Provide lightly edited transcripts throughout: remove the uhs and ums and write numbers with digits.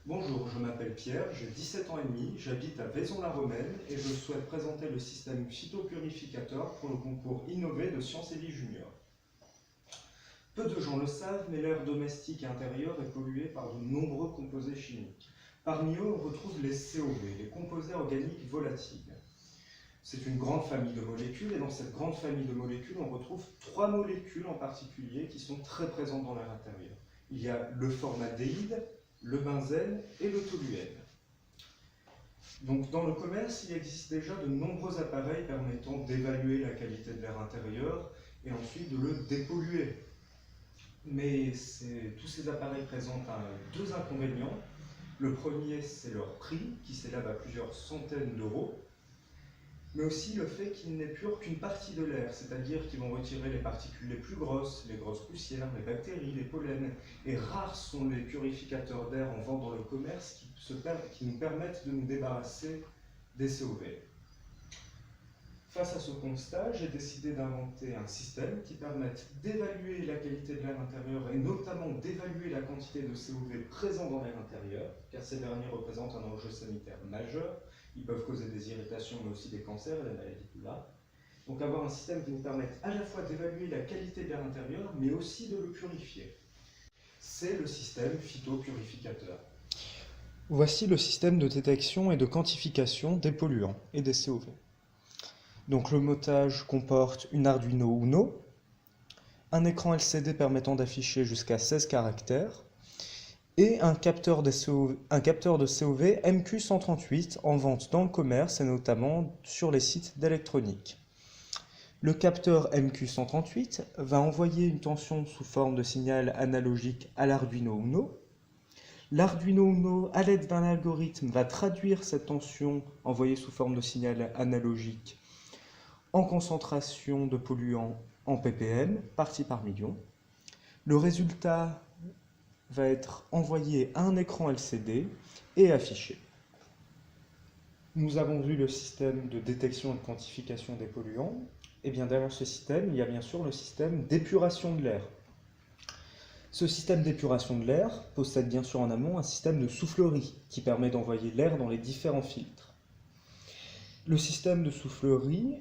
Bonjour, je m'appelle Pierre, j'ai 17 ans et demi, j'habite à Vaison-la-Romaine et je souhaite présenter le système phytopurificateur pour le concours Innové de Sciences et Vie Junior. Peu de gens le savent, mais l'air domestique et intérieur est pollué par de nombreux composés chimiques. Parmi eux, on retrouve les COV, les composés organiques volatiles. C'est une grande famille de molécules et dans cette grande famille de molécules, on retrouve 3 molécules en particulier qui sont très présentes dans l'air intérieur. Il y a le formaldéhyde, le benzène et le toluène. Donc dans le commerce, il existe déjà de nombreux appareils permettant d'évaluer la qualité de l'air intérieur et ensuite de le dépolluer. Mais tous ces appareils présentent deux inconvénients. Le premier, c'est leur prix, qui s'élève à plusieurs centaines d'euros, mais aussi le fait qu'ils n'épurent qu'une partie de l'air, c'est-à-dire qu'ils vont retirer les particules les plus grosses, les grosses poussières, les bactéries, les pollens. Et rares sont les purificateurs d'air en vente dans le commerce qui nous permettent de nous débarrasser des COV. Face à ce constat, j'ai décidé d'inventer un système qui permette d'évaluer la qualité de l'air intérieur et notamment d'évaluer la quantité de COV présents dans l'air intérieur, car ces derniers représentent un enjeu sanitaire majeur. Ils peuvent causer des irritations, mais aussi des cancers et des maladies de là. Donc avoir un système qui nous permette à la fois d'évaluer la qualité de l'air intérieur, mais aussi de le purifier. C'est le système phytopurificateur. Voici le système de détection et de quantification des polluants et des COV. Donc le motage comporte une Arduino Uno, un écran LCD permettant d'afficher jusqu'à 16 caractères et un capteur de COV MQ138 en vente dans le commerce et notamment sur les sites d'électronique. Le capteur MQ138 va envoyer une tension sous forme de signal analogique à l'Arduino Uno. L'Arduino Uno, à l'aide d'un algorithme, va traduire cette tension envoyée sous forme de signal analogique en concentration de polluants en ppm, partie par million. Le résultat va être envoyé à un écran LCD et affiché. Nous avons vu le système de détection et de quantification des polluants. Et bien derrière ce système, il y a bien sûr le système d'épuration de l'air. Ce système d'épuration de l'air possède bien sûr en amont un système de soufflerie qui permet d'envoyer l'air dans les différents filtres. Le système de soufflerie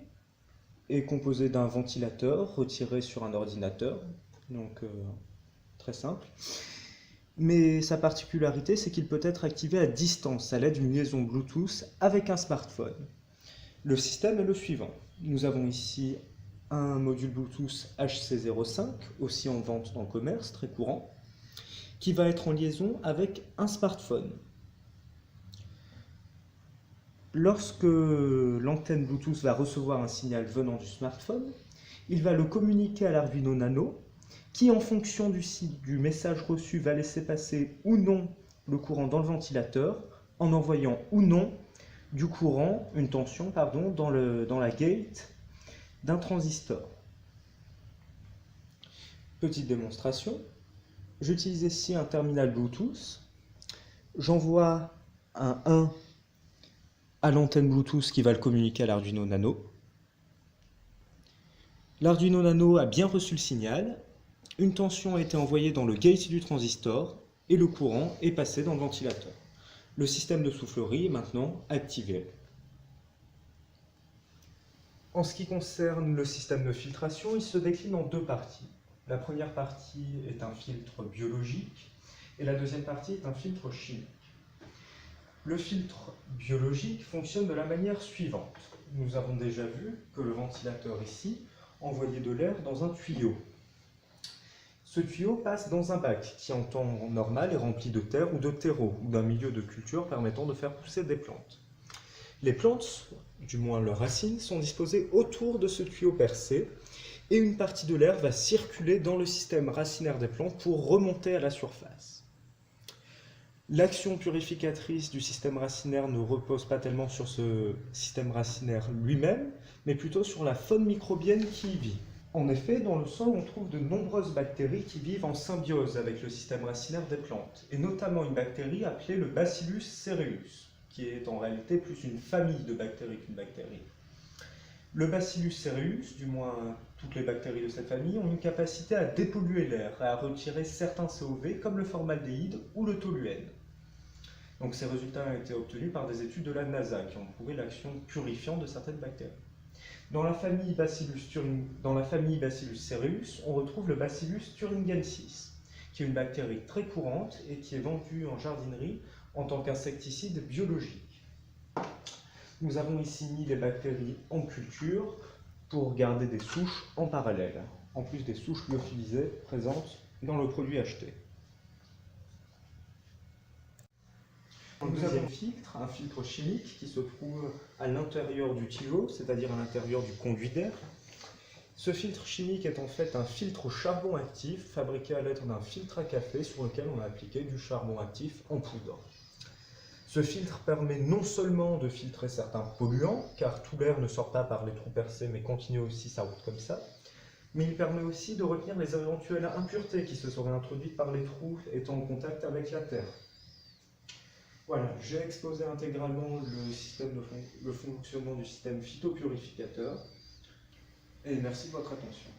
est composé d'un ventilateur retiré sur un ordinateur, donc très simple. Mais sa particularité, c'est qu'il peut être activé à distance à l'aide d'une liaison Bluetooth avec un smartphone. Le système est le suivant. Nous avons ici un module Bluetooth HC05, aussi en vente dans le commerce, très courant, qui va être en liaison avec un smartphone. Lorsque l'antenne Bluetooth va recevoir un signal venant du smartphone, il va le communiquer à l'Arduino Nano, qui en fonction du message reçu va laisser passer ou non le courant dans le ventilateur, en envoyant ou non du courant, une tension, pardon, dans la gate d'un transistor. Petite démonstration, j'utilise ici un terminal Bluetooth, j'envoie un 1 à l'antenne Bluetooth qui va le communiquer à l'Arduino Nano. L'Arduino Nano a bien reçu le signal, une tension a été envoyée dans le gate du transistor et le courant est passé dans le ventilateur. Le système de soufflerie est maintenant activé. En ce qui concerne le système de filtration, il se décline en deux parties. La première partie est un filtre biologique et la deuxième partie est un filtre chimique. Le filtre biologique fonctionne de la manière suivante. Nous avons déjà vu que le ventilateur ici envoyait de l'air dans un tuyau. Ce tuyau passe dans un bac qui en temps normal est rempli de terre ou de terreau ou d'un milieu de culture permettant de faire pousser des plantes. Les plantes, du moins leurs racines, sont disposées autour de ce tuyau percé et une partie de l'air va circuler dans le système racinaire des plantes pour remonter à la surface. L'action purificatrice du système racinaire ne repose pas tellement sur ce système racinaire lui-même, mais plutôt sur la faune microbienne qui y vit. En effet, dans le sol, on trouve de nombreuses bactéries qui vivent en symbiose avec le système racinaire des plantes, et notamment une bactérie appelée le Bacillus cereus, qui est en réalité plus une famille de bactéries qu'une bactérie. Le Bacillus cereus, du moins toutes les bactéries de cette famille, ont une capacité à dépolluer l'air et à retirer certains COV comme le formaldéhyde ou le toluène. Donc ces résultats ont été obtenus par des études de la NASA qui ont prouvé l'action purifiante de certaines bactéries. Dans la famille Bacillus cereus, on retrouve le Bacillus thuringiensis, qui est une bactérie très courante et qui est vendue en jardinerie en tant qu'insecticide biologique. Nous avons ici mis les bactéries en culture pour garder des souches en parallèle, en plus des souches lyophilisées présentes dans le produit acheté. Nous avons un filtre chimique qui se trouve à l'intérieur du tuyau, c'est-à-dire à l'intérieur du conduit d'air. Ce filtre chimique est en fait un filtre au charbon actif fabriqué à l'aide d'un filtre à café sur lequel on a appliqué du charbon actif en poudre. Ce filtre permet non seulement de filtrer certains polluants, car tout l'air ne sort pas par les trous percés mais continue aussi sa route comme ça, mais il permet aussi de retenir les éventuelles impuretés qui se seraient introduites par les trous étant en contact avec la terre. Voilà, j'ai exposé intégralement le fonctionnement du système phytopurificateur et merci de votre attention.